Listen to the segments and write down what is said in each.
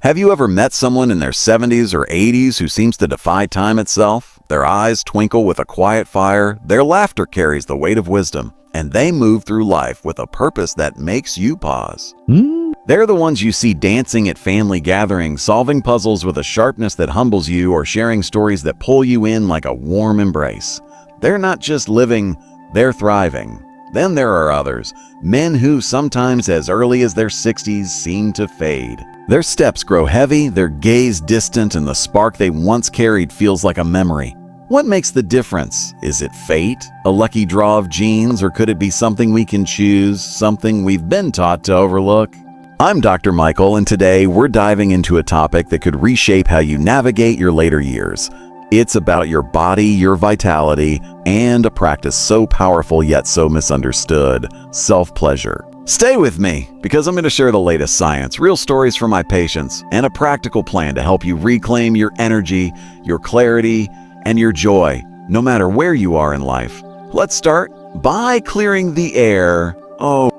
Have you ever met someone in their 70s or 80s who seems to defy time itself? Their eyes twinkle with a quiet fire, their laughter carries the weight of wisdom, and they move through life with a purpose that makes you pause. They're the ones you see dancing at family gatherings, solving puzzles with a sharpness that humbles you, or sharing stories that pull you in like a warm embrace. They're not just living, they're thriving. Then there are others, men who sometimes as early as their 60s seem to fade. Their steps grow heavy, their gaze distant, and the spark they once carried feels like a memory. What makes the difference? Is it fate, a lucky draw of genes, or could it be something we can choose, something we've been taught to overlook? I'm Dr. Michael, and today we're diving into a topic that could reshape how you navigate your later years. It's about your body, your vitality, and a practice so powerful yet so misunderstood: self-pleasure. Stay with me, because I'm going to share the latest science, real stories from my patients, and a practical plan to help you reclaim your energy, your clarity, and your joy, no matter where you are in life. Let's start by clearing the air.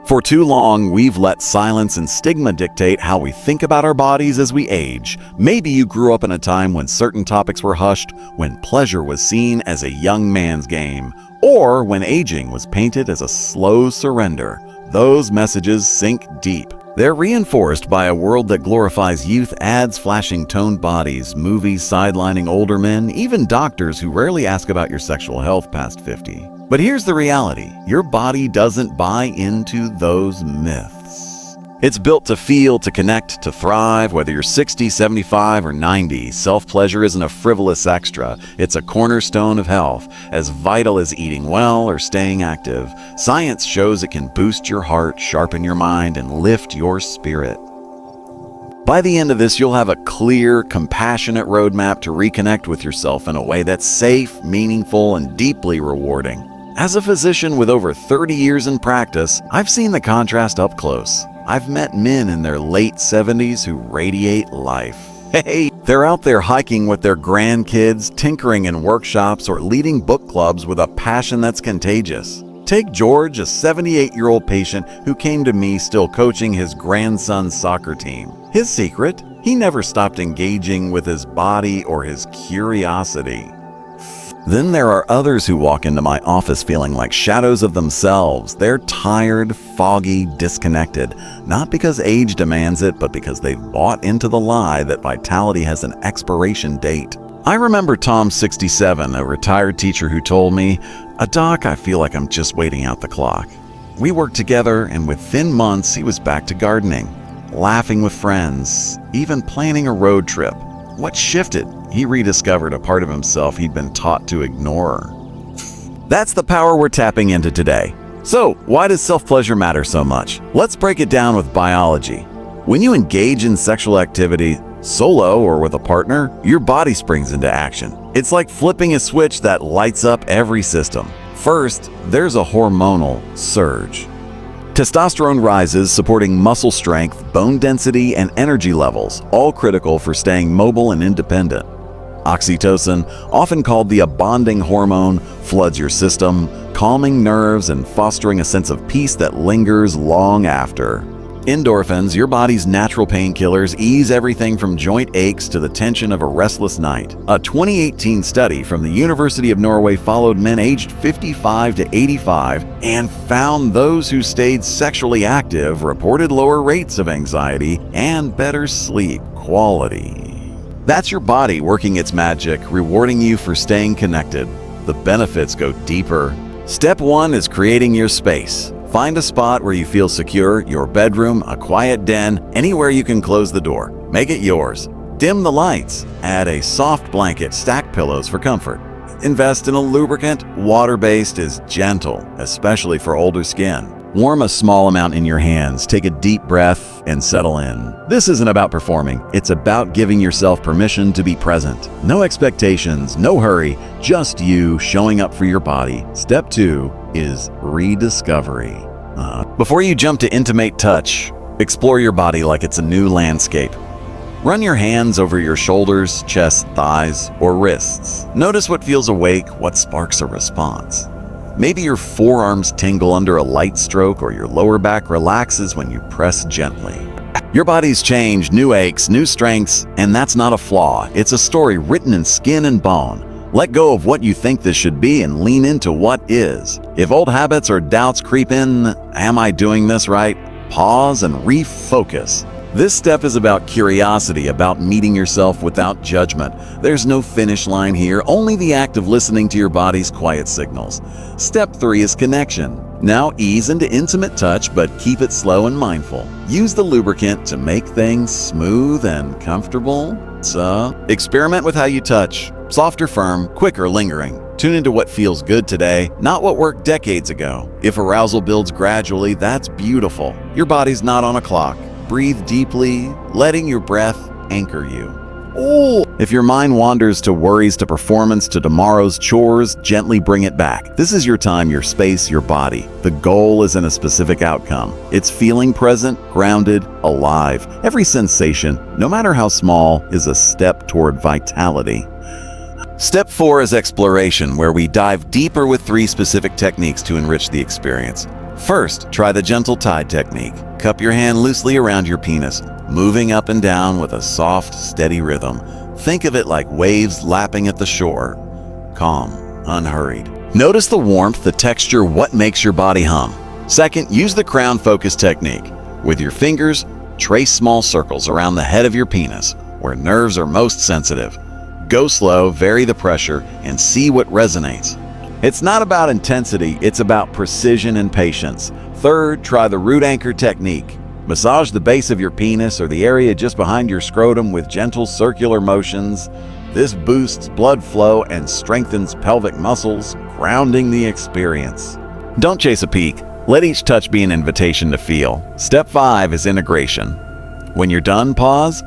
For too long, we've let silence and stigma dictate how we think about our bodies as we age. Maybe you grew up in a time when certain topics were hushed, when pleasure was seen as a young man's game, or when aging was painted as a slow surrender. Those messages sink deep. They're reinforced by a world that glorifies youth, ads flashing toned bodies, movies sidelining older men, even doctors who rarely ask about your sexual health past 50. But here's the reality: your body doesn't buy into those myths. It's built to feel, to connect, to thrive. Whether you're 60, 75, or 90, self-pleasure isn't a frivolous extra. It's a cornerstone of health, as vital as eating well or staying active. Science shows it can boost your heart, sharpen your mind, and lift your spirit. By the end of this, you'll have a clear, compassionate roadmap to reconnect with yourself in a way that's safe, meaningful, and deeply rewarding. As a physician with over 30 years in practice, I've seen the contrast up close. I've met men in their late 70s who radiate life. Hey, they're out there hiking with their grandkids, tinkering in workshops, or leading book clubs with a passion that's contagious. Take George, a 78-year-old patient who came to me still coaching his grandson's soccer team. His secret? He never stopped engaging with his body or his curiosity. Then there are others who walk into my office feeling like shadows of themselves. They're tired, foggy, disconnected, not because age demands it, but because they've bought into the lie that vitality has an expiration date. I remember Tom, 67, a retired teacher who told me, "Doc, I feel like I'm just waiting out the clock." We worked together, and within months he was back to gardening, laughing with friends, even planning a road trip. What shifted? He rediscovered a part of himself he'd been taught to ignore. That's the power we're tapping into today. So, why does self-pleasure matter so much? Let's break it down with biology. When you engage in sexual activity, solo or with a partner, your body springs into action. It's like flipping a switch that lights up every system. First, there's a hormonal surge. Testosterone rises, supporting muscle strength, bone density, and energy levels, all critical for staying mobile and independent. Oxytocin, often called the bonding hormone, floods your system, calming nerves and fostering a sense of peace that lingers long after. Endorphins, your body's natural painkillers, ease everything from joint aches to the tension of a restless night. A 2018 study from the University of Norway followed men aged 55 to 85 and found those who stayed sexually active reported lower rates of anxiety and better sleep quality. That's your body working its magic, rewarding you for staying connected. The benefits go deeper. Step 1 is creating your space. Find a spot where you feel secure: your bedroom, a quiet den, anywhere you can close the door. Make it yours. Dim the lights. Add a soft blanket, stack pillows for comfort. Invest in a lubricant. Water-based is gentle, especially for older skin. Warm a small amount in your hands. Take a deep breath and settle in. This isn't about performing. It's about giving yourself permission to be present. No expectations, no hurry, just you showing up for your body. Step 2 is rediscovery. Before you jump to intimate touch, explore your body like it's a new landscape. Run your hands over your shoulders, chest, thighs, or wrists. Notice what feels awake, what sparks a response. Maybe your forearms tingle under a light stroke, or your lower back relaxes when you press gently. Your body's changed, new aches, new strengths, and that's not a flaw. It's a story written in skin and bone. Let go of what you think this should be and lean into what is. If old habits or doubts creep in, am I doing this right? Pause and refocus. This step is about curiosity, about meeting yourself without judgment. There's no finish line here, only the act of listening to your body's quiet signals. Step 3 is connection. Now ease into intimate touch, but keep it slow and mindful. Use the lubricant to make things smooth and comfortable. So, experiment with how you touch. Soft or firm, quick or lingering. Tune into what feels good today, not what worked decades ago. If arousal builds gradually, that's beautiful. Your body's not on a clock. Breathe deeply, letting your breath anchor you. If your mind wanders to worries, to performance, to tomorrow's chores, gently bring it back. This is your time, your space, your body. The goal isn't a specific outcome. It's feeling present, grounded, alive. Every sensation, no matter how small, is a step toward vitality. Step 4 is exploration, where we dive deeper with 3 specific techniques to enrich the experience. First, try the gentle tide technique. Cup your hand loosely around your penis, moving up and down with a soft, steady rhythm. Think of it like waves lapping at the shore. Calm, unhurried. Notice the warmth, the texture, what makes your body hum. Second, use the crown focus technique. With your fingers, trace small circles around the head of your penis, where nerves are most sensitive. Go slow, vary the pressure, and see what resonates. It's not about intensity, it's about precision and patience. Third, try the root anchor technique. Massage the base of your penis or the area just behind your scrotum with gentle circular motions. This boosts blood flow and strengthens pelvic muscles, grounding the experience. Don't chase a peak. Let each touch be an invitation to feel. Step 5 is integration. When you're done, pause.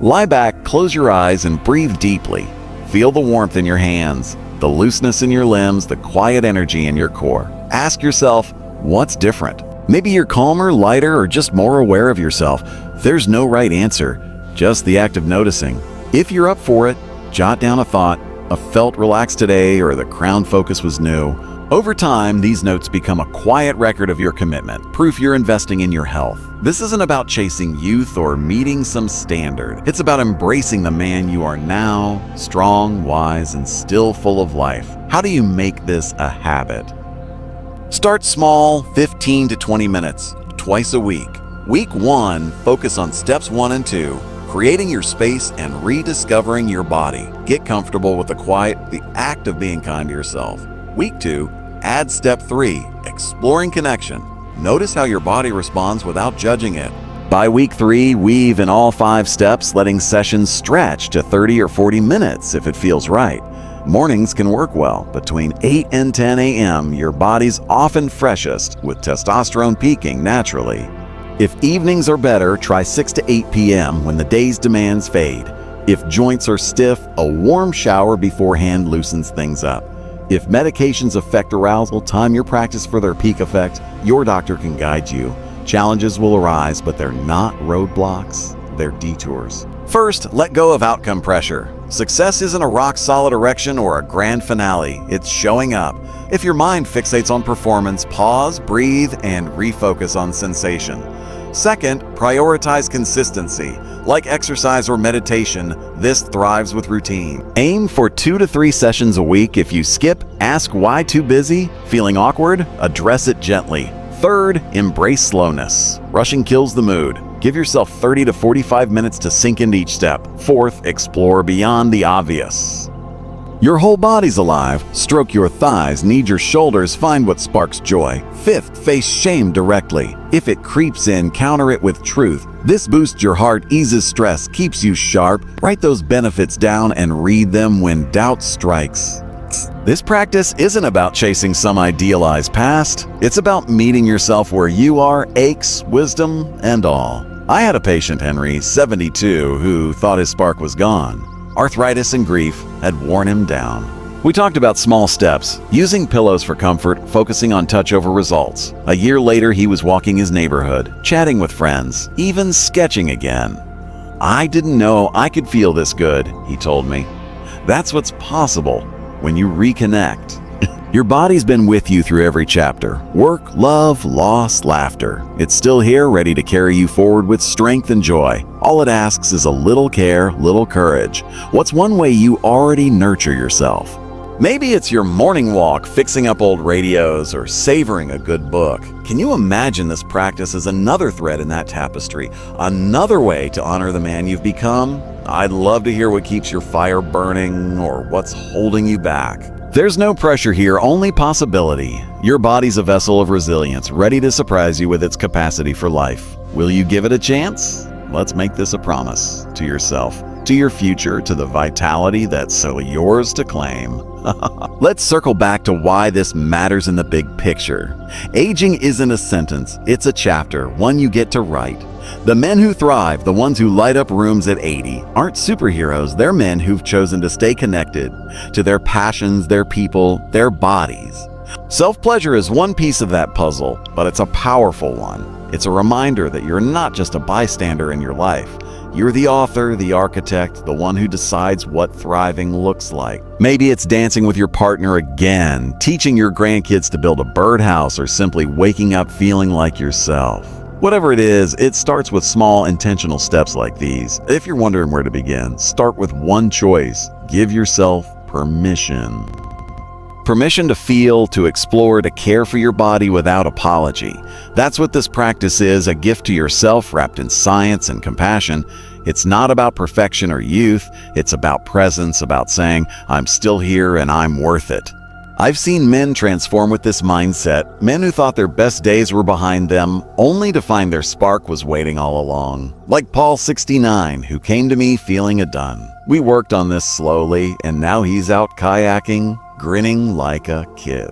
Lie back, close your eyes, and breathe deeply. Feel the warmth in your hands, the looseness in your limbs, the quiet energy in your core. Ask yourself, what's different? Maybe you're calmer, lighter, or just more aware of yourself. There's no right answer, just the act of noticing. If you're up for it, jot down a thought, a felt relaxed today, or the crown focus was new. Over time, these notes become a quiet record of your commitment, proof you're investing in your health. This isn't about chasing youth or meeting some standard. It's about embracing the man you are now, strong, wise, and still full of life. How do you make this a habit? Start small, 15 to 20 minutes, twice a week. Week 1, focus on steps 1 and 2, creating your space and rediscovering your body. Get comfortable with the quiet, the act of being kind to yourself. Week 2, add step 3, exploring connection. Notice how your body responds without judging it. By week 3, weave in all 5 steps, letting sessions stretch to 30 or 40 minutes if it feels right. Mornings can work well. Between 8 and 10 a.m., your body's often freshest, with testosterone peaking naturally. If evenings are better, try 6 to 8 p.m. when the day's demands fade. If joints are stiff, a warm shower beforehand loosens things up. If medications affect arousal, time your practice for their peak effect. Your doctor can guide you. Challenges will arise, but they're not roadblocks, they're detours. First, let go of outcome pressure. Success isn't a rock-solid erection or a grand finale, it's showing up. If your mind fixates on performance, pause, breathe, and refocus on sensation. Second, prioritize consistency. Like exercise or meditation, this thrives with routine. Aim for 2 to 3 sessions a week. If you skip, ask why too busy? Feeling awkward? Address it gently. Third, embrace slowness. Rushing kills the mood. Give yourself 30 to 45 minutes to sink into each step. Fourth, explore beyond the obvious. Your whole body's alive. Stroke your thighs, knead your shoulders, find what sparks joy. Fifth, face shame directly. If it creeps in, counter it with truth. This boosts your heart, eases stress, keeps you sharp. Write those benefits down and read them when doubt strikes. This practice isn't about chasing some idealized past. It's about meeting yourself where you are, aches, wisdom, and all. I had a patient, Henry, 72, who thought his spark was gone. Arthritis and grief had worn him down. We talked about small steps, using pillows for comfort, focusing on touch over results. A year later, he was walking his neighborhood, chatting with friends, even sketching again. I didn't know I could feel this good, he told me. That's what's possible when you reconnect. Your body's been with you through every chapter. Work, love, loss, laughter. It's still here, ready to carry you forward with strength and joy. All it asks is a little care, little courage. What's one way you already nurture yourself? Maybe it's your morning walk, fixing up old radios, or savoring a good book. Can you imagine this practice as another thread in that tapestry, another way to honor the man you've become? I'd love to hear what keeps your fire burning or what's holding you back. There's no pressure here, only possibility. Your body's a vessel of resilience, ready to surprise you with its capacity for life. Will you give it a chance? Let's make this a promise to yourself, to your future, to the vitality that's so yours to claim. Let's circle back to why this matters in the big picture. Aging isn't a sentence, it's a chapter, one you get to write. The men who thrive, the ones who light up rooms at 80, aren't superheroes, they're men who've chosen to stay connected to their passions, their people, their bodies. Self-pleasure is one piece of that puzzle, but it's a powerful one. It's a reminder that you're not just a bystander in your life. You're the author, the architect, the one who decides what thriving looks like. Maybe it's dancing with your partner again, teaching your grandkids to build a birdhouse, or simply waking up feeling like yourself. Whatever it is, it starts with small intentional steps like these. If you're wondering where to begin, start with one choice. Give yourself permission. Permission to feel, to explore, to care for your body without apology. That's what this practice is, a gift to yourself wrapped in science and compassion. It's not about perfection or youth. It's about presence, about saying, I'm still here and I'm worth it. I've seen men transform with this mindset, men who thought their best days were behind them, only to find their spark was waiting all along. Like Paul 69, who came to me feeling a done. We worked on this slowly, and now he's out kayaking, grinning like a kid.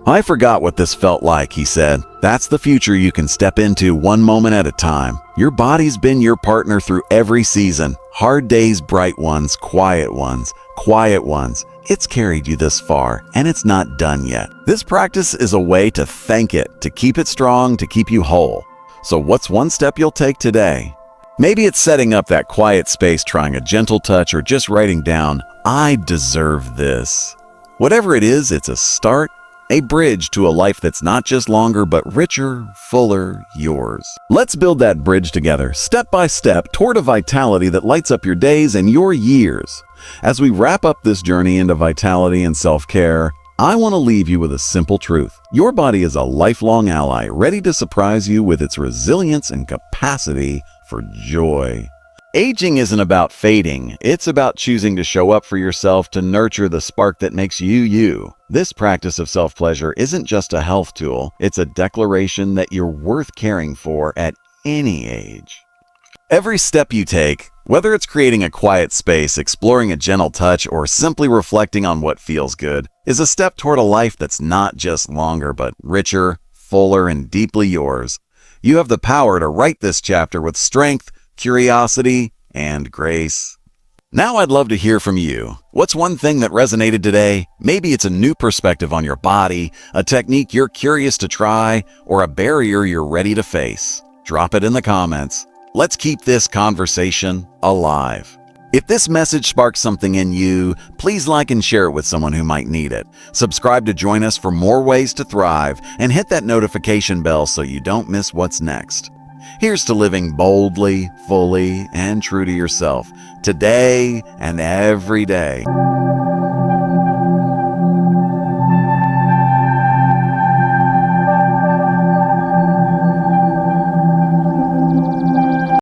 I forgot what this felt like, he said. That's the future you can step into one moment at a time. Your body's been your partner through every season. Hard days, bright ones, quiet ones, quiet ones. It's carried you this far, and it's not done yet. This practice is a way to thank it, to keep it strong, to keep you whole. So what's one step you'll take today? Maybe it's setting up that quiet space, trying a gentle touch, or just writing down, I deserve this. Whatever it is, it's a start, a bridge to a life that's not just longer, but richer, fuller, yours. Let's build that bridge together, step by step, toward a vitality that lights up your days and your years. As we wrap up this journey into vitality and self-care, I want to leave you with a simple truth. Your body is a lifelong ally, ready to surprise you with its resilience and capacity for joy. Aging isn't about fading, it's about choosing to show up for yourself, to nurture the spark that makes you you. This practice of self-pleasure isn't just a health tool, it's a declaration that you're worth caring for at any age. Every step you take, whether it's creating a quiet space, exploring a gentle touch, or simply reflecting on what feels good, is a step toward a life that's not just longer, but richer, fuller, and deeply yours. You have the power to write this chapter with strength, curiosity, and grace. Now I'd love to hear from you. What's one thing that resonated today? Maybe it's a new perspective on your body, a technique you're curious to try, or a barrier you're ready to face. Drop it in the comments. Let's keep this conversation alive. If this message sparks something in you, please like and share it with someone who might need it. Subscribe to join us for more ways to thrive, and hit that notification bell so you don't miss what's next. Here's to living boldly, fully, and true to yourself, today and every day.